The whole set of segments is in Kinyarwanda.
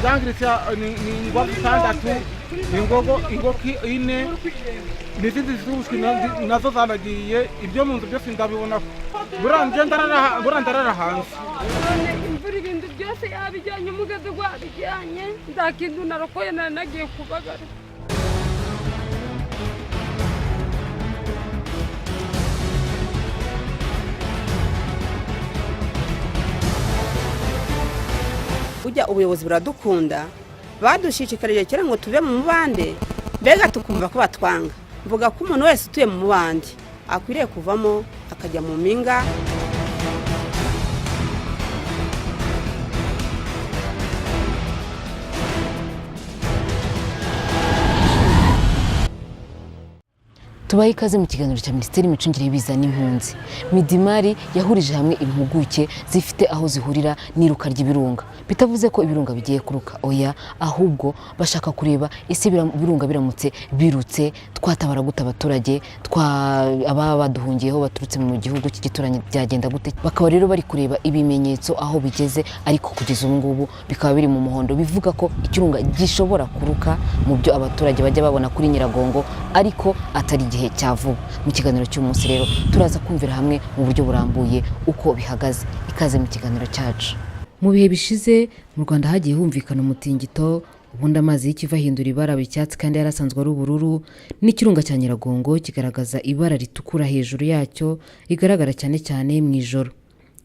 zangiritse ni ingwa zitandatu ingoki ine n'izindi zishwe nazo zanagiye ibyo mu nzu byose ndabibona buranje ndarara hanze none imvura ibintu byose yabijyanye umugezi gwabijyanye nzakintu narokoye nagiye kubagara. Ujya ubuyobozi buradukunda badushishikarije kera ngo tube mu mubande mbega tukumva ko batwanga mvuga ko umuntu wese utuye mu mubande akwiriye kuvamo akajya mu mpinga. Tubaye ikaze mu kiganiro cya Minisiteri y'Imicungire y'Ibiza n'Impunzi. Midimari yahurije hamwe impuguke zifite aho zihurira n'iruka ry'ibirunga. Bitavuze ko ibirunga bigiye kuruka oya, ahubwo bashaka kureba ese ibirunga biramutse birutse twatabara gute abaturage ababa baduhungiyeho baturutse mu gihugu cy'igituranye byagenda gute. Bakaba rero bari kureba ibimenyetso aho bigeze, ariko kugeza ubu ngubu bikaba biri mu muhondo bivuga ko ikirunga gishobora kuruka mu byo abaturage bajya babona kuri Nyiragongo, ariko atari igihe cya vuba. Mu kiganiro cy'umunsi rero turaza kumvira hamwe mu buryo burambuye uko bihagaze. Ikaze mu kiganiro cyacu. Mu bihe bishize mu Rwanda hagiye humvikana umutingito, ubundi amazi y'ikiva hindura ibara icyatsi kandi yarasanzwe ari ubururu, n'ikirunga cya Nyiragongo kigaragaza ibara ritukura hejuru yacyo rigaragara cyane cyane mu ijoro.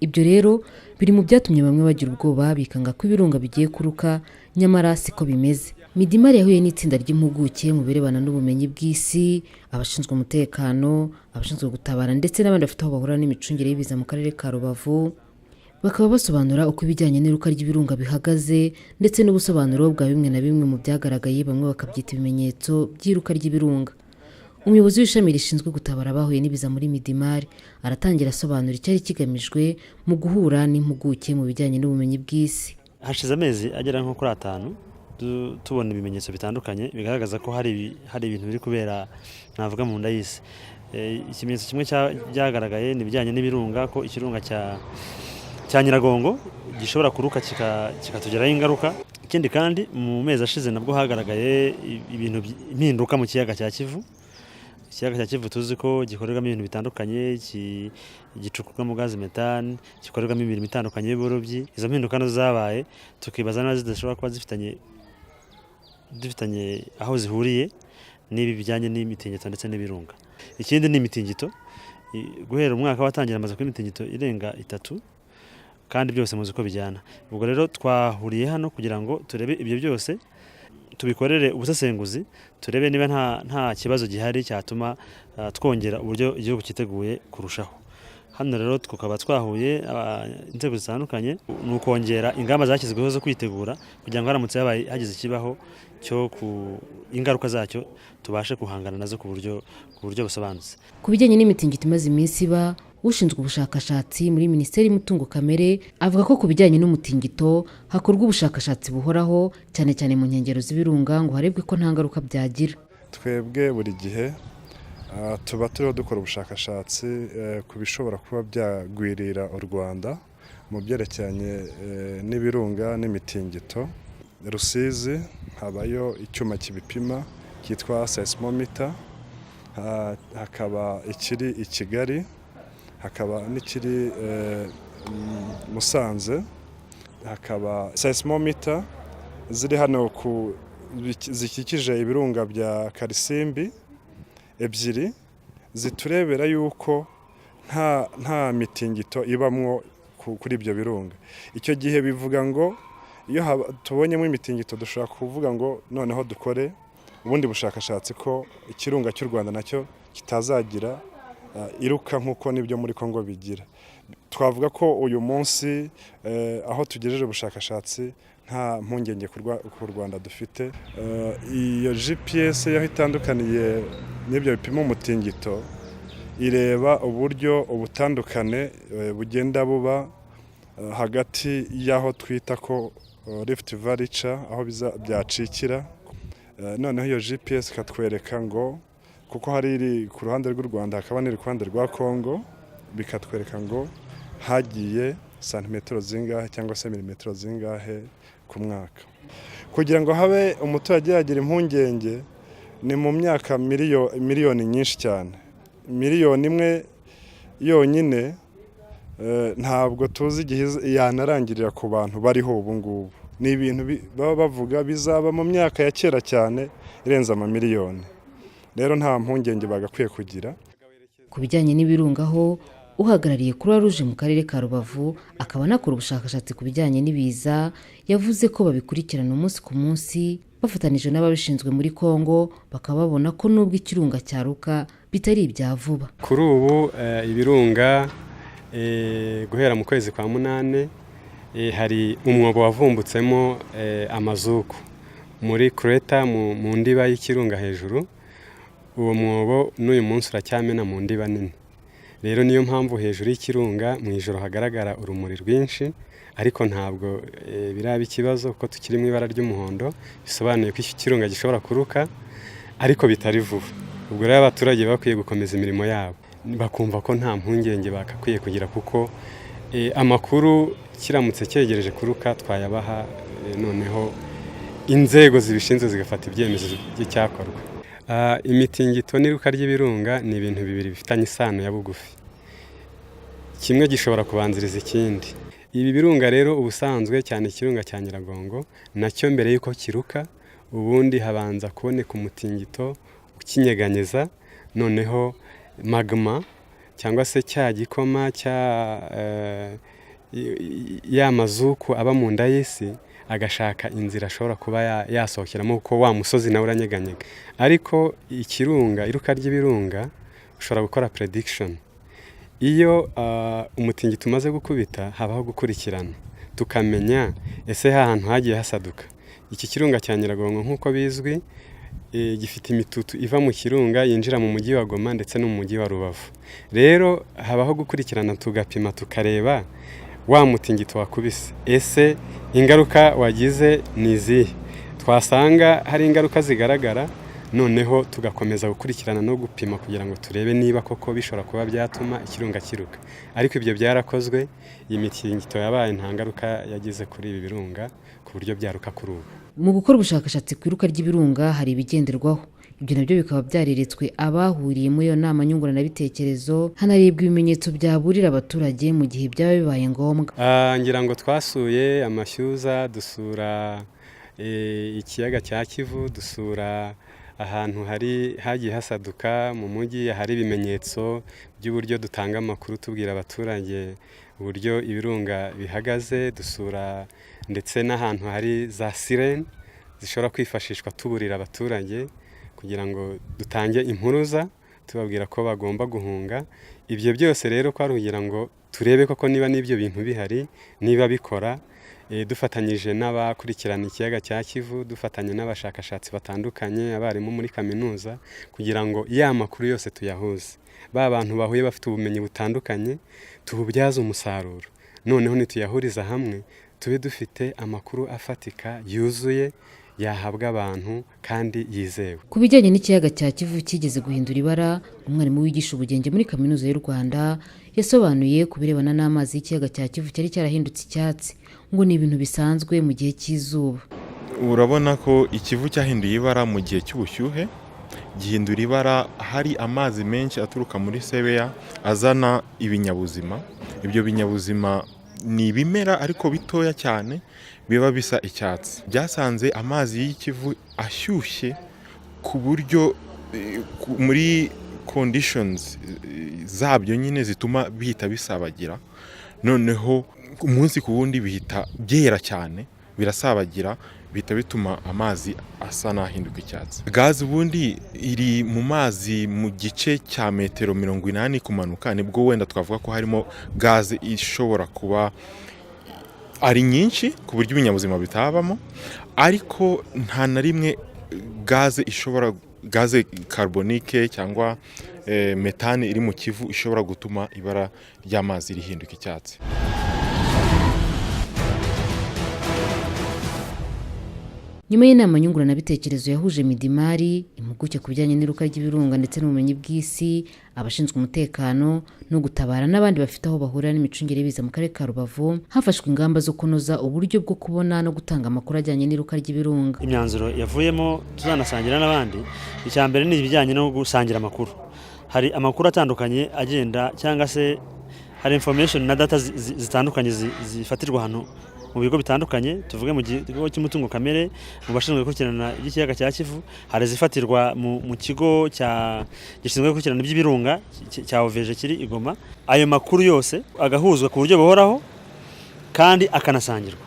Ibyo rero biri mu byatumye bamwe bagira ubwoba bikanga ko ibirunga bigiye kuruka, nyamara siko bimeze. Midimari yahuye n'itsinda ry'impuguke mu birebana n'ubumenyi bw'isi, abashinzwe umutekano, abashinzwe gutabara ndetse n'abandi bafite aho bahura n'imicungire y'ibiza mu karere ka Rubavu, bakaba basobanura uko ibijyanye n'iruka ry'ibirunga bihagaze ndetse n'ubusobanuro bwa bimwe na bimwe mu byagaragaye, bamwe bakabyita ibimenyetso by'iruka ry'ibirunga. Umuyobozi w'ishami rishinzwe gutabara abahuye n'ibiza muri Midimari aratangira asobanura icyari kigamijwe mu guhura n'impuguke mu bijyanye n'ubumenyi bw'isi. Hashize amezi agera nko kuri 5 tubona ibimenyetso bitandukanye bigaragaza ko hari ibintu biri kubera navuga mu nda y'isi. Ikimenyetso kimwe cyagaragaye ni bijyanye n'ibirunga, ko ikirunga cya Nyiragongo gishobora kuruka kikatugeraho ingaruka. Ikindi kandi mu mezi ashize nabwo hagaragaye ibintu impinduka mu kiyaga cya Kivu. Ikiyaga cya Kivu tuzi ko gikorerwamo ibintu bitandukanye, gicukurwamo gazi metane, gikorerwamo imirimo itandukanye y'uburobyi. Izo mpinduka nazo zabaye tukibaza niba zidashobora kuba dufitanye aho zihuriye n'ibi bijyanye n'imitingito ndetse n'ibirunga. Ikindi ni imitingito, guhera umwaka watangira amaze kuba imitingito irenga 3 kandi byose muzi ko bijyana. Ubwo rero twahuriye hano kugira ngo turebe ibyo byose, tubikorere ubusesenguzi, turebe niba nta kibazo gihari cyatuma twongera uburyo igihugu cyiteguye kurushaho. Hano rero tukaba twahuye inzego zitandukanye ni ukongera ingamba zashyizweho zo kwitegura kugira ngo haramutse hagize ikibaho cyo ingaruka zacyo tubashe guhangana nazo ku buryo busobanutse. Ku bijyanye n'imitingito imaze iminsi iba, ushinzwe ubushakashatsi muri Minisiteri y'Umutungo Kamere avuga ko ku bijyanye n'umutingito hakorwa ubushakashatsi buhoraho cyane cyane mu nkengero z'ibirunga ngo harebwe ko nta ngaruka byagira. Twebwe buri gihe tuba turiho dukora ubushakashatsi ku bishobora kuba byagwirira u Rwanda mu byerekeranye n'ibirunga n'imitingito. Rusizi habayo icyuma kibipima cyitwa seismometer, hakaba ikiri i Kigali, hakaba n'ikiri Musanze, hakaba seismometer ziri hano zikikije ibirunga bya Karisimbi ebyiri, ziturebera yuko nta mitingito ibamwo kuri ibyo birunga. Icyo gihe bivuga ngo iyo tubonyemo imitingito dushobora kuvuga ngo noneho dukore ubundi bushakashatsi ko ikirunga cy'u Rwanda nacyo kitazagira iruka nk'uko n'ibyo muri Kongo bigira. Twavuga ko uyu munsi aho tugejeje ubushakashatsi nta mpungenge ku Rwanda dufite. Iyo GPS yaho itandukaniye n'ibyo bipimo umutingito ireba uburyo ubutandukane bugenda buba hagati y'aho twita ko Rift Valley aho byacikira. Noneho iyo GPS ikatwereka ngo kuko hari iri ku ruhande rw'u Rwanda hakaba n'iri ku ruhande rwa Kongo, bikatwereka ngo hagiye santimetero zingahe cyangwa se milimetero zingahe ku mwaka. Kugira ngo habe umuturage yagira impungenge ni mu myaka miliyoni nyinshi cyane. Miliyoni imwe yonyine ntabwo tuzi igihe yanarangirira ku bantu bariho ubu ngubu. Ni ibintu baba bavuga bizaba mu myaka ya kera cyane irenze amamiliyoni. Rero nta mpungenge bagakwiye kugira. Ku bijyanye n'ibirungaho uhagarariye Croix Rouge mu karere ka Rubavu akaba anakora ubushakashatsi ku bijyanye n'ibiza yavuze ko babikurikirana umunsi ku munsi bafatanije n'ababishinzwe muri Kongo bakaba babona ko nubwo ikirunga cyaruka bitari ibya vuba. Kuri ubu ibirunga guhera mu kwezi kwa munane hari umwobo wavumbutsemo amazuku muri Kreta mu ndiba y'ikirunga hejuru. Uwo mwobo n'uyu munsi uracyamena mu ndiba nini. Rero niyo mpamvu hejuru y'ikirunga mu ijoro hagaragara urumuri rwinshi, ariko ntabwo biraba ikibazo kuko tukiri mu ibara ry'umuhondo, bisobanuye ko iki kirunga gishobora kuruka ariko bitari vuba. Ubwo rero abaturage bakwiye gukomeza imirimo yabo, bakumva ko nta mpungenge bakakwiye kugira kuko amakuru kiramutse cyegereje kuruka twayabaha, noneho inzego zibishinzwe zigafata ibyemezo by'icyakorwa. Imitingito n'iruka ry'ibirunga ni ibintu bibiri bifitanye isano ya bugufi, kimwe gishobora kubanziriza ikindi. Ibi birunga rero ubusanzwe cyane ikirunga cya Nyiragongo nacyo mbere y'uko kiruka ubundi habanza kuboneka umutingito ukinyeganyeza, noneho magma cyangwa se cya gikoma ya mazuku aba mu nda y'isi agashaka inzira ashobora kuba yasohokeramo kuko wa musozi nawe uranyeganyega. Ariko ikirunga, iruka ry'ibirunga ushobora gukora prediction. Iyo umutingito umaze gukubita habaho gukurikirana tukamenya ese ahantu hagiye hasaduka. Iki kirunga cya Nyiragongo nk'uko bizwi gifite imitutu iva mu kirunga yinjira mu mujyi wa Goma ndetse no mu mujyi wa Rubavu. Rero habaho gukurikirana tugapima tukareba wa mutingito wakubise ese ingaruka wagize ni izihe. Twasanga hari ingaruka zigaragara, noneho tugakomeza gukurikirana no gupima kugira ngo turebe niba koko bishobora kuba byatuma ikirunga kiruka. Ariko ibyo byarakozwe, iyi mitingito yabaye nta ngaruka yagize kuri ibi birunga ku buryo byaruka kuri ubu. Mu gukora ubushakashatsi ku iruka ry'ibirunga hari ibigenderwaho. Ibyo nabyo bikaba byareretswe abahuriye muri iyo nama nyunguranabitekerezo, hanarebwa ibimenyetso byaburira abaturage mu gihe byaba bibaye ngombwa. Ngira ngo twasuye amashyuza, dusura ikiyaga cya Kivu, dusura ahantu hagiye hasaduka mu mujyi, hari ibimenyetso by'uburyo dutanga amakuru tubwira abaturage uburyo ibirunga bihagaze, dusura ndetse n'ahantu hari za sirene zishobora kwifashishwa tuburira abaturage kugira ngo dutange impuruza tubabwira ko bagomba guhunga. Ibyo byose rero ko ari kugira ngo turebe koko niba n'ibyo bintu bihari, niba bikora, dufatanyije n'abakurikirana ikiyaga cya Kivu, dufatanye n'abashakashatsi batandukanye, abarimu muri kaminuza, kugira ngo ya makuru yose tuyahuze. Ba bantu bahuye bafite ubumenyi butandukanye tububyaze umusaruro, noneho nituyahuriza hamwe tube dufite amakuru afatika yuzuye yahabwa abantu kandi yizewe. Ku bijyanye n'ikiyaga cya Kivu kigeze guhindura ibara, umwarimu wigisha ubugenge muri kaminuza y'u Rwanda yasobanuye ku birebana n'amazi y'ikiyaga cya Kivu cyari cyarahindutse icyatsi, ngo ni ibintu bisanzwe mu gihe cy'izuba. Urabona ko ikivu cyahinduye ibara mu gihe cy'ubushyuhe, gihindura ibara hari amazi menshi aturuka muri Sebeya azana ibinyabuzima. Ibyo binyabuzima ni ibimera ariko bitoya cyane biba bisa icyatsi. Byasanze amazi y'ikivu ashyushye ku buryo muri conditions zabyo nyine zituma bihita bisabagira, noneho umunsi ku wundi bihita byera cyane, birasabagira, bihita bituma amazi asa n'ahinduka icyatsi. Gazi ubundi iri mu mazi mu gice cya metero 80 kumanuka, nibwo wenda twavuga ko harimo gazi ishobora kuba ari nyinshi ku buryo ibinyabuzima bitabamo, ariko nta na rimwe gaze carbonique cyangwa metane iri mu Kivu ishobora gutuma ibara ry'amazi rihinduka icyatsi. nyuma y'inama nyunguranabitekerezo yahuje Midimari, impuguke ku bijyanye n'iruka ry'ibirunga ndetse n'ubumenyi bw'isi, abashinzwe umutekano no gutabara n'abandi bafite aho bahurira n'imicungire y'ibiza mu karere ka Rubavu, hafashwe ingamba zo kunoza uburyo bwo kubona no gutanga amakuru ajyanye n'iruka ry'ibirunga. Imyanzuro yavuyemo tuzanasangira n'abandi, icya mbere ni ibijyanye no gusangira amakuru. Hari amakuru atandukanye agenda cyangwa se hari information na data zitandukanye zifatirwa hano mu bigo bitandukanye, tuvuge mu kigo cy'umutungo kamere, mu bashinzwe gukurikirana ikiyaga cya Kivu, hari zifatirwa mu kigo gishinzwe gukurikirana iby'ibirunga cya OVG kiri i Goma. Ayo makuru yose agahuzwa ku buryo buhoraho kandi akanasangirwa.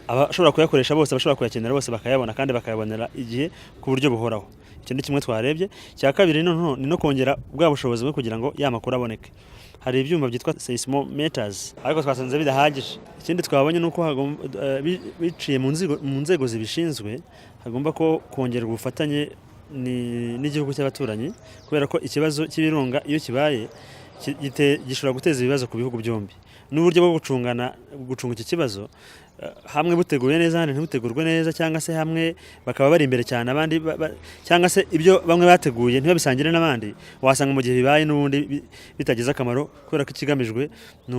Abashobora kuyakoresha bose, abashobora kuyakenera bose bakayabona kandi bakayabonera igihe ku buryo buhoraho. Icyo ni kimwe twarebye. Cya kabiri ni no kongera bwa bushobozi bwo kugira ngo ya makuru aboneke. Hari ibyuma byitwa seismometers ariko twasanze bidahagije. Ikindi twabonye nuko biciye mu nzego zibishinzwe hagomba ko kongerwa ubufatanye n'igihugu cy'abaturanyi, kubera ko ikibazo cy'ibirunga iyo kibaye gishobora guteza ibibazo ku bihugu byombi. N'uburyo bwo gucunga iki kibazo hamwe buteguye neza handi ntibutegurwe neza, cyangwa se hamwe bakaba bari imbere cyane abandi cyangwa se ibyo bamwe bateguye ntibabisangire n'abandi, wasanga mu gihe bibaye n'ubundi bitagize akamaro, kubera ko ikigamijwe ni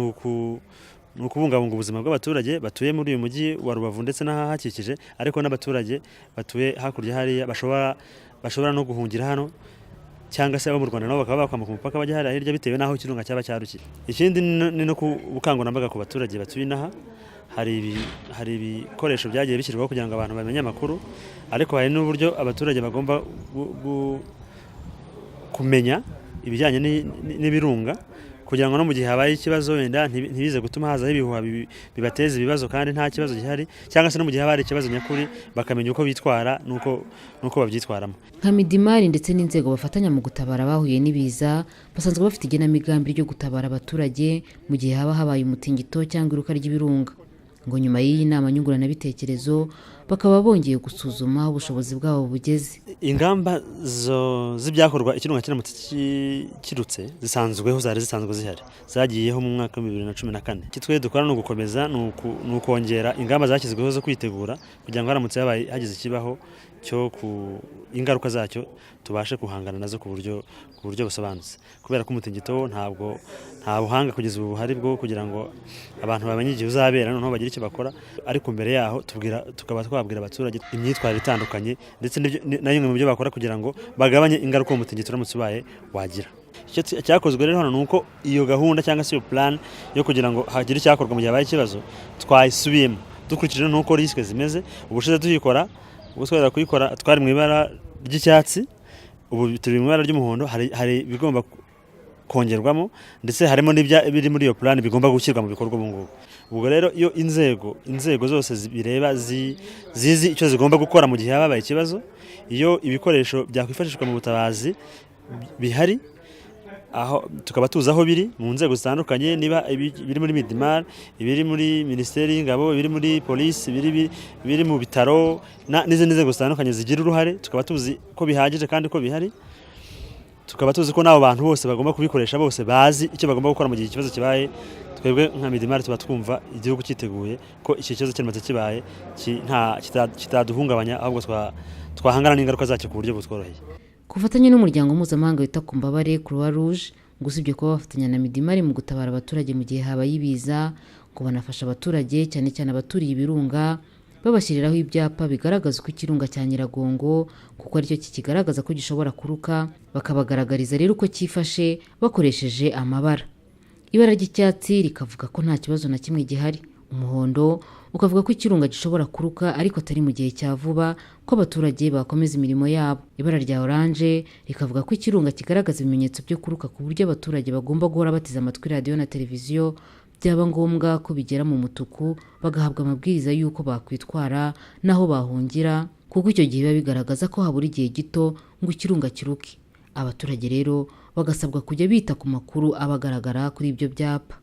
ukubungabunga ubuzima bw'abaturage batuye muri uyu mujyi wa Rubavu ndetse n'ahahakikije, ariko n'abaturage batuye hakurya hariya bashobora no guhungira hano, cyangwa se abo mu Rwanda nabo bakaba bakwambuka umupaka bajya hariya hirya bitewe n'aho ikirunga cyaba cyarukiye. Ikindi ni no ubukangurambaga ku baturage batuye inaha. Hari ibikoresho byagiye bishyirwaho kugira ngo abantu bamenye amakuru, ariko hari n'uburyo abaturage bagomba kumenya ibijyanye n'ibirunga, kugira ngo no mu gihe habaye ikibazo wenda ntibize gutuma hazaho ibihuha bibateza ibibazo kandi nta kibazo gihari, cyangwa se no mu gihe habaye ikibazo nyakuri bakamenya uko bitwara nuko babyitwaramo. Nka Midimari ndetse n'inzego bafatanya mu gutabara abahuye n'ibiza, basanzwe bafite igenamigambi ryo gutabara abaturage mu gihe haba habaye umutingito cyangwa iruka ry'ibirunga. Ngo nyuma y'iyi nama nyunguranabitekerezo bakaba bongeye gusuzuma ubushobozi bwabo bugeze. Ingamba z'ibyakorwa ikirunga kiramutse kirutse zari zisanzwe zihari, zagiyeho mu mwaka wa 2014. Kitwe dukora no gukomeza ni ukongera ingamba zashyizweho zo kwitegura kugira ngo haramutse hagize ikibaho cyo ingaruka zacyo tubashe guhangana nazo ku buryo busobanutse, kubera ko umutingito nta buhanga kugeza ubu buhari bwo kugira ngo abantu bamenye igihe uzabera noneho bagire icyo bakora, ariko mbere yaho tukaba twabwira abaturage imyitwarire itandukanye ndetse na bimwe mu byo bakora kugira ngo bagabanye ingaruka umutingito uramutse ubaye wagira. Icyo cyakozwe rero hano nuko iyo gahunda cyangwa se iyo plan yo kugira ngo hagire icyakorwa mu gihe habaye ikibazo twayisubiyemo dukurikije nuko risque zimeze. Ubushize twari kuyikora twari mu ibara ry'icyatsi, ubu turi mu ibara ry'umuhondo. Hari bigomba kongerwamo ndetse harimo n'ibiri muri iyo plan bigomba gushyirwa mu bikorwa ubu ngubu. Ubwo rero iyo inzego zose bireba zizi icyo zigomba gukora mu gihe habaye ikibazo, iyo ibikoresho byakwifashishwa mu butabazi bihari, aho tukaba tuzi aho biri mu nzego zitandukanye, niba biri muri Midimar, ibiri muri Minisiteri y'Ingabo, ibiri muri polisi, biri mu bitaro n'izindi nzego zitandukanye zigira uruhare, tukaba tuzi ko bihagije kandi ko bihari. Tukaba tuzi ko n'abo bantu bose bagomba kubikoresha, bose bazi icyo bagomba gukora mu gihe ikibazo kibaye. Twebwe nka Midimar tuba twumva igihugu cyiteguye ko iki kibazo kiramutse kibaye kitaduhungabanya, ahubwo twahangana n'ingaruka zacyo ku buryo butworoheye. Kufatanya n'umuryango mpuzamahanga wita ku mbabare Croix Rouge, ngo usibye kuba bafatanya na Midimari mu gutabara abaturage mu gihe habaye ibiza, ngo banafasha abaturage cyane cyane abaturiye ibirunga, babashyiriraho ibyapa bigaragaza uko ikirunga cya Nyiragongo kuko aricyo kikigaragaza ko gishobora kuruka, bakabagaragariza rero uko cyifashe bakoresheje amabara. Ibara ry'icyatsi rikavuga ko nta kibazo na kimwe gihari, umuhondo ukavuga ko ikirunga gishobora kuruka ariko atari mu gihe cya vuba, ko abaturage bakomeza imirimo yabo. Ibara rya oranje rikavuga ko ikirunga kigaragaza ibimenyetso byo kuruka ku buryo abaturage bagomba guhora bateze amatwi radiyo na televiziyo, byaba ngombwa ko bigera mu mutuku bagahabwa amabwiriza y'uko bakwitwara n'aho bahungira, kuko icyo gihe biba bigaragaza ko habura igihe gito ngo ikirunga kiruke. Abaturage rero bagasabwa kujya bita ku makuru abagaragara kuri ibyo byapa.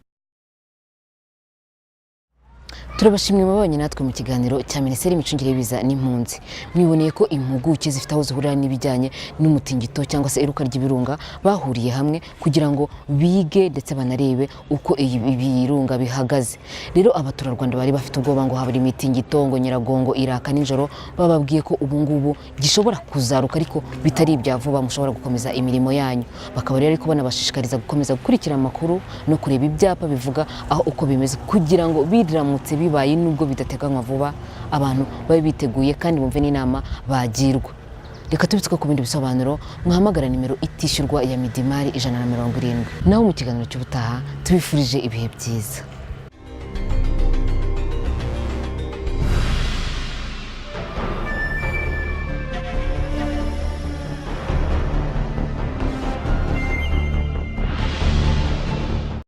turabashimye mubanye natwe mu kiganiro cya Minisiteri y'Imicungire y'Ibiza n'Impunzi. Mwiboneye ko impuguke zifite aho zihurira n'ibijyanye n'umutingito cyangwa se iruka ry'ibirunga bahuriye hamwe kugira ngo bige ndetse banarebe uko ibirunga bihagaze. Rero abaturarwanda bari bafite ubwoba ngo habura imitingito ngo Nyiragongo iraka nijoro, bababwiye ko ubu ngubu gishobora kuzaruka ariko bitari ibya vuba, mushobora gukomeza imirimo yanyu. Bakaba rero ariko banabashishikariza gukomeza gukurikira amakuru no kureba ibyapa bivuga aho uko bimeze kugira ngo biramutse bibaye nubwo bidateganywa vuba abantu babe biteguye kandi bumve n'inama bagirwa. Reka tubitswe ku bindi bisobanuro muhamagara nimero itishyurwa ya Midimari 170. Naho mu kiganiro cy'ubutaha tubifurije ibihe byiza.